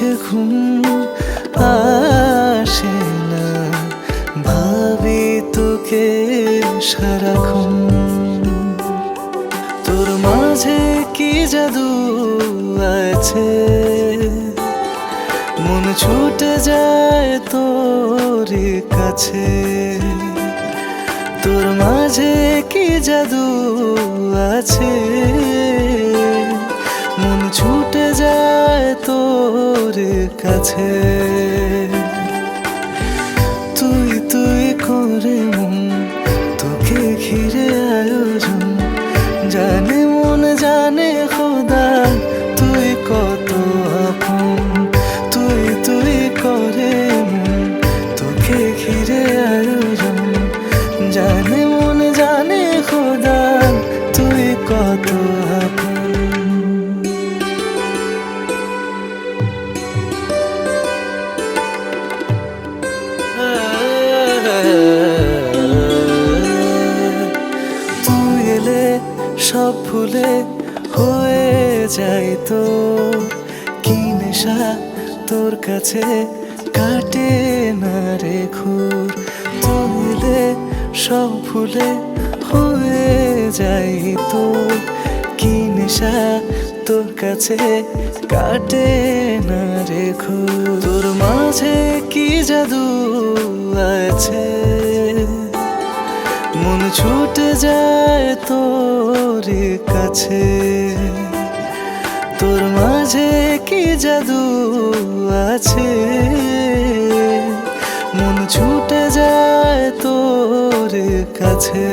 চোখে ঘুম আসে না, ভাবি তোকে সারাক্ষণ। তোর মাঝে কি জাদু আছে, মন ছুটে যায় তোর কাছে। তোর মাঝে কি জাদু আছে, মন ছুটে যায় তোর কাছে। তুই তুই করে মন তোকে ঘিরে আয়োজন, জানে মন জানে খোদা তুই কত আপন। তুই তুই করে মন তোকে ঘিরে আয়োজন, জানে মন জানে খোদা তুই কত আপন। তুই এলে সব ভুলে হয়ে যায় তো, কি নেশা তোর কাছে কাটে না রে ঘুর। তুই এলে সব ভুলে হয়ে যায় তো, কি নেশা তোর কাছে কাটে না রে ঘুর। তোর মাঝে কি জাদু আছে, মন ছুটে যায় তোর কাছে। তোর মাঝে কি জাদু আছে, মন ছুটে যায় তোর কাছে।